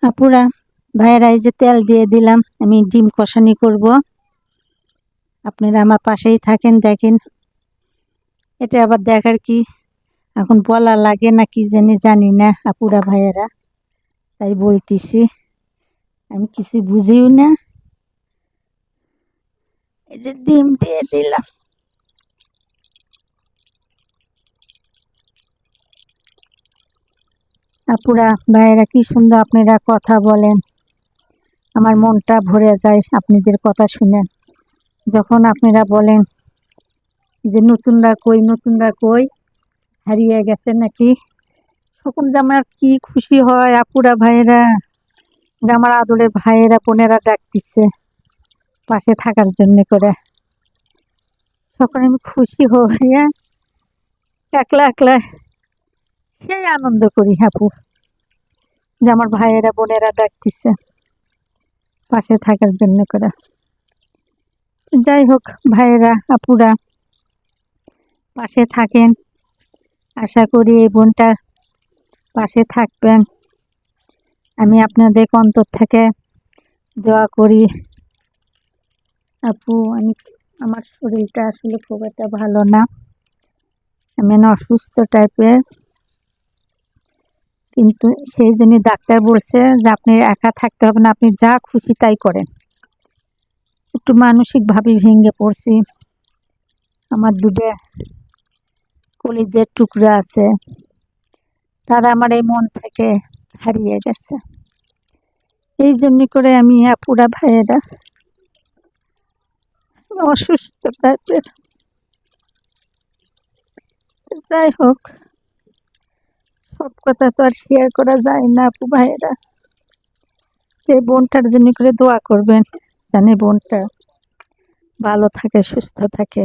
আপুরা ভাইয়েরা, এই যে তেল দিয়ে দিলাম, আমি ডিম কষানি করব। আপনারা আমার পাশেই থাকেন, দেখেন। এটা আবার দেখার কি, এখন বলা লাগে না কি জানি না আপুরা ভাইয়েরা, তাই বলতেছি। আমি কিছু বুঝিও না। এই যে ডিম দিয়ে দিলাম। আপুরা ভাইয়েরা, কি সুন্দর আপনারা কথা বলেন, আমার মনটা ভরে যায় আপনাদের কথা শুনে। যখন আপনারা বলেন যে নতুনরা কই হারিয়ে গেছে নাকি, তখন যে আমার কি খুশি হয় আপুরা ভাইয়েরা, যে আমার আদরের ভাইয়েরা বোনেরা ডাকতেছে পাশে থাকার জন্য করে। তখন আমি খুশি হইয়া একলা একলা সেই আনন্দ করি আপু, যে আমার ভাইয়েরা বোনেরা ডাকতেছে পাশে থাকার জন্য করে। যাই হোক ভাইয়েরা আপুরা, পাশে থাকেন। আশা করি এই বোনটা পাশে থাকবেন। আমি আপনাদের অন্তর থেকে দোয়া করি। আপু, আমার শরীরটা আসলে খুব একটা ভালো না, আমি অসুস্থ টাইপের। কিন্তু সেই জন্য ডাক্তার বলছে যে আপনি একা থাকতে হবে না, আপনি যা খুশি তাই করেন। একটু মানসিকভাবে ভেঙে পড়ছি। আমার দুটো কলিজের টুকরা আছে, তারা আমার এই মন থেকে হারিয়ে গেছে। এই জন্য করে আমি আপুরা ভাইয়েরা অসুস্থ টাইপের। যাই হোক, সব কথা তো আর শেয়ার করা যায় না আপু ভাইয়েরা। এই বোনটার জন্য করে দোয়া করবেন, জানে বোনটা ভালো থাকে, সুস্থ থাকে।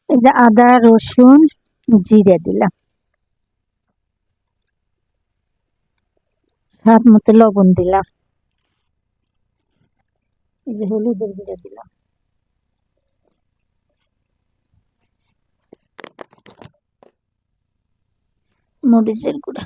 এই যে আদা রসুন জিরে দিলাম, স্বাদ মতো লবণ দিলাম, এই যে হলুদের গুঁড়ো দিলাম, মরিচের গুঁড়া।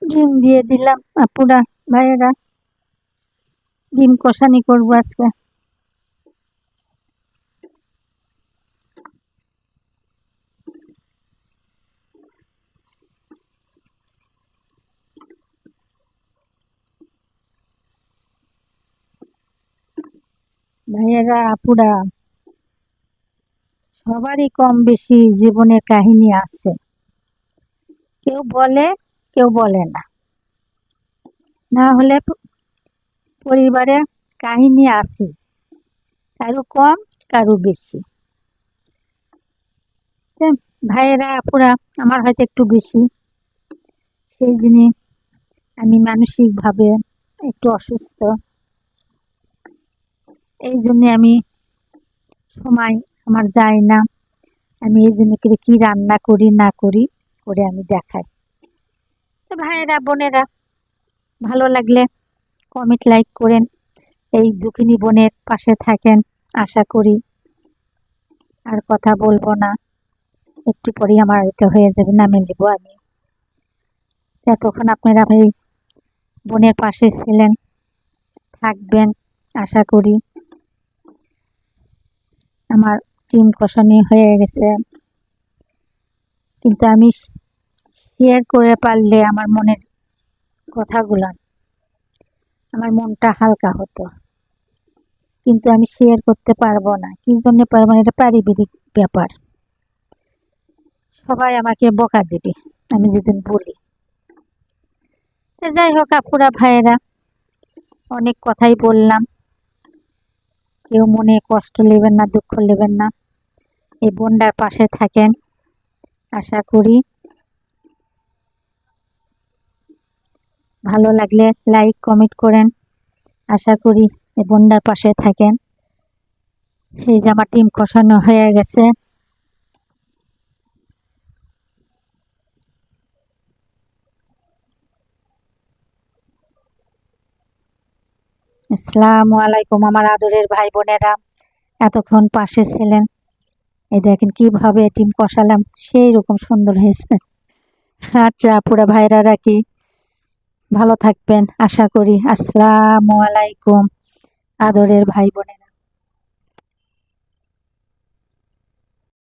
ডিম দিয়ে দিলাম আপুরা ভাইয়েরা, ডিম কষানি করবো আজকে। ভাইয়েরা আপুরা, সবারই কম বেশি জীবনের কাহিনী আছে। কেউ বলে, কেউ বলে না। না হলে পরিবারে কাহিনী আছে, কারো কম, কারো বেশি। তো ভাইয়েরা আপুরা, আমার হয়তো একটু বেশি। সেই জিনিস আমি মানসিকভাবে একটু অসুস্থ। এই জন্যে আমি সময় আমার যায় না। আমি এই জন্য করে কি রান্না করি না করি করে আমি দেখাই। তো ভাইয়েরা বোনেরা, ভালো লাগলে কমেন্ট লাইক করেন, এই দুঃখিনী বোনের পাশে থাকেন আশা করি। আর কথা বলবো না, একটু পরেই আমার এটা হয়ে যাবে, নামে নেব আমি। ততক্ষণ আপনারা এই বোনের পাশে ছিলেন, থাকবেন আশা করি। আমার ডিম কষানি হয়ে গেছে, কিন্তু আমি শেয়ার করে পারলে আমার মনের কথাগুলো, আমার মনটা হালকা হতো, কিন্তু আমি শেয়ার করতে পারবো না। কি জন্য পারবো না? এটা পারিবারিক ব্যাপার। সবাই আমাকে বকা দেবে আমি যদি বলি। তো যাই হোক আপুরা ভাইয়েরা, অনেক কথাই বললাম। কেউ মনে কষ্ট নেবেন না, দুঃখ নেবেন না। এই বোনটার পাশে থাকেন আশা করি। ভালো লাগলে লাইক কমেন্ট করেন আশা করি। এই বোনটার পাশে থাকেন। এই যে আমার ডিম কষানো হয়ে গেছে। আসসালামু আলাইকুম আমার আদরের ভাই বোনেরা, এতক্ষণ পাশে ছিলেন। এই দেখেন কিভাবে ডিম কষালাম, সেই রকম সুন্দর হয়েছে। আচ্ছা আপুরা ভাইরা, রাখি। ভালো থাকবেন আশা করি। আসসালামু আলাইকুম আদরের ভাই বোনেরা।